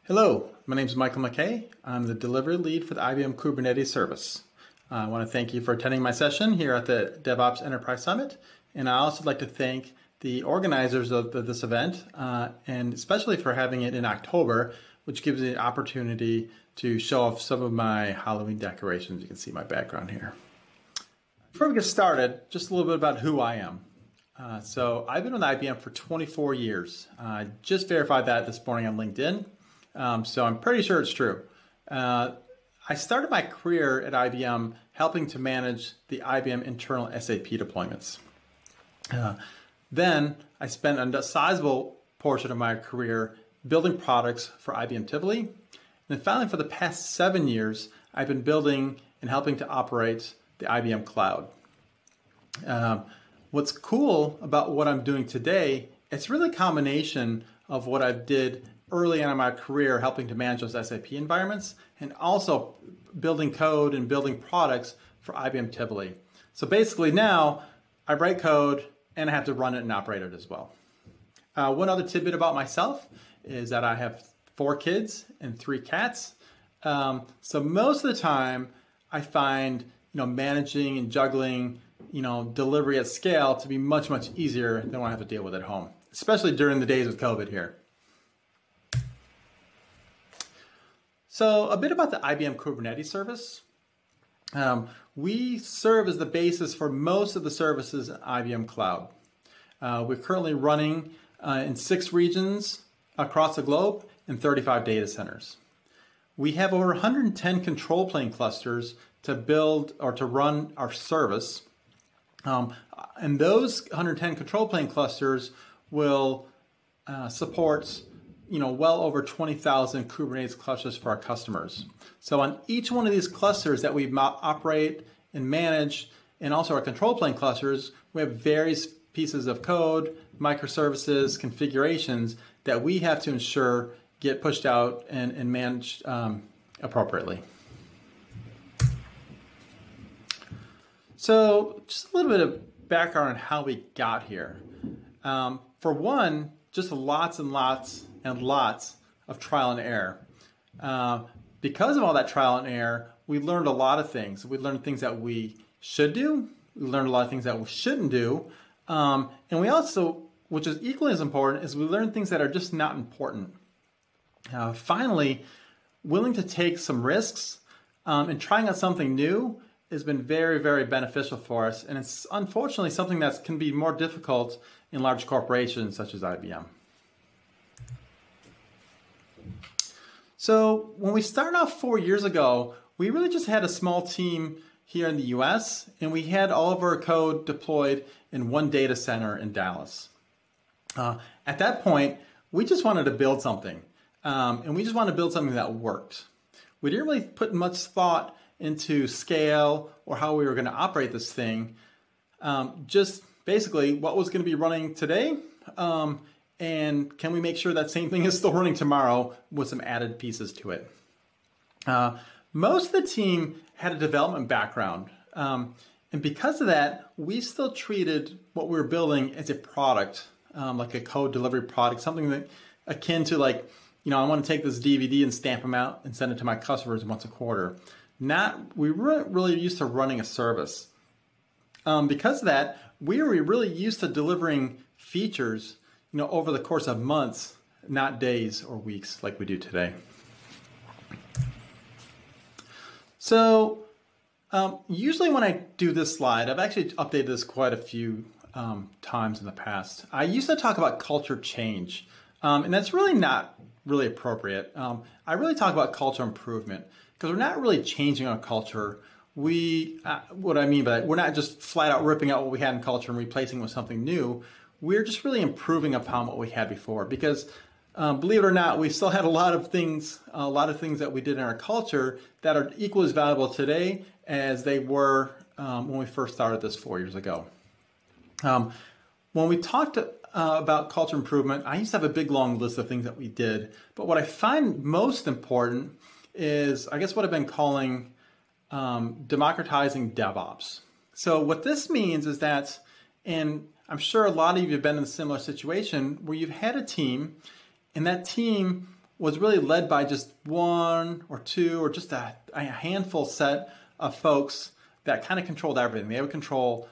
Hello, my name is Michael McKay. I'm the delivery lead for the IBM Kubernetes Service. I want to thank you for attending my session here at the DevOps Enterprise Summit. And I also like to thank the organizers of this event, and especially for having it in October, which gives me the opportunity to show off some of my Halloween decorations. You can see my background here. Before we get started, just a little bit about who I am. So I've been with IBM for 24 years. I just verified that this morning on LinkedIn. So I'm pretty sure it's true. I started my career at IBM helping to manage the IBM internal SAP deployments. Then I spent a sizable portion of my career building products for IBM Tivoli. And finally, for the past 7 years, I've been building and helping to operate the IBM Cloud. What's cool about what I'm doing today, it's really a combination of what I did early on in my career helping to manage those SAP environments and also building code and building products for IBM Tivoli. So basically now I write code and I have to run it and operate it as well. One other tidbit about myself is that I have 4 kids and 3 cats. So most of the time I find managing and juggling delivery at scale to be much, much easier than what I have to deal with at home, especially during the days of COVID here. So a bit about the IBM Kubernetes Service. We serve as the basis for most of the services in IBM Cloud. We're currently running in 6 regions across the globe and 35 data centers. We have over 110 control plane clusters to build or to run our service. And those 110 control plane clusters will support well over 20,000 Kubernetes clusters for our customers. So on each one of these clusters that we operate and manage, and also our control plane clusters, we have various pieces of code, microservices, configurations that we have to ensure get pushed out and managed appropriately. So just a little bit of background on how we got here. For one, just lots and lots and lots of trial and error. Because of all that trial and error, we learned a lot of things. We learned things that we should do. We learned a lot of things that we shouldn't do. And we also, which is equally as important, is we learned things that are just not important. Finally, willing to take some risks and trying out something new has been very, very beneficial for us. And it's unfortunately something that can be more difficult in large corporations such as IBM. So when we started off 4 years ago, we really just had a small team here in the US, and we had all of our code deployed in one data center in Dallas. At that point, we just wanted to build something, and we just wanted to build something that worked. We didn't really put much thought into scale or how we were going to operate this thing. Just basically what was going to be running today, and can we make sure that same thing is still running tomorrow with some added pieces to it. Most of the team had a development background. And because of that, we still treated what we were building as a product, like a code delivery product, something that akin to I want to take this DVD and stamp them out and send it to my customers once a quarter. We weren't really used to running a service. Because of that, we were really used to delivering features over the course of months, not days or weeks like we do today. So usually when I do this slide, I've actually updated this quite a few times in the past. I used to talk about culture change, and that's really not really appropriate. I really talk about culture improvement because we're not really changing our culture. What I mean by that, we're not just flat out ripping out what we had in culture and replacing it with something new. We're just really improving upon what we had before because believe it or not, we still had a lot of things that we did in our culture that are equally as valuable today as they were when we first started this 4 years ago. When we talked about culture improvement, I used to have a big long list of things that we did, but what I find most important is, I guess, what I've been calling democratizing DevOps. So what this means is that, and I'm sure a lot of you have been in a similar situation where you've had a team and that team was really led by just one or two or just a handful set of folks that kind of controlled everything. They would control,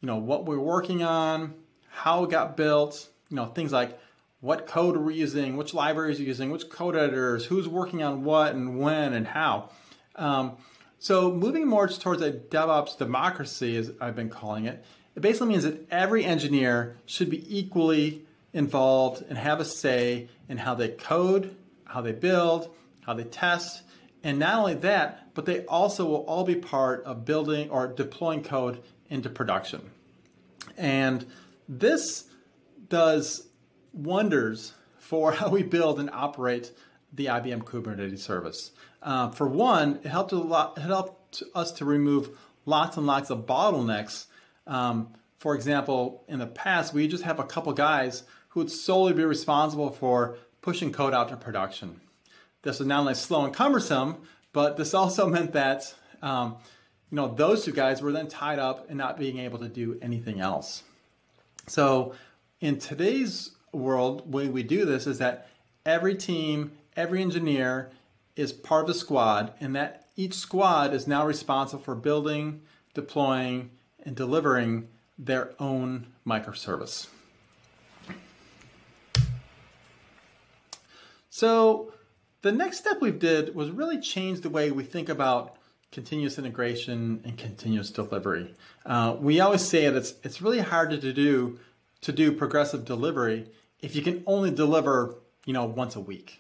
what we're working on, how it got built, things like what code we're using, which libraries we're using, which code editors, who's working on what and when and how. So moving more towards a DevOps democracy, as I've been calling it, it basically means that every engineer should be equally involved and have a say in how they code, how they build, how they test. And not only that, but they also will all be part of building or deploying code into production. And this does wonders for how we build and operate the IBM Kubernetes Service. For one, it helped us to remove lots and lots of bottlenecks. For example, in the past, we just have a couple guys who would solely be responsible for pushing code out to production. This was not only slow and cumbersome, but this also meant that those two guys were then tied up and not being able to do anything else. So in today's world, the way we do this is that every team, every engineer is part of a squad, and that each squad is now responsible for building, deploying, and delivering their own microservice. So the next step we did was really change the way we think about continuous integration and continuous delivery. We always say that it's really hard to do progressive delivery if you can only deliver once a week.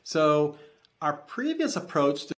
So our previous approach to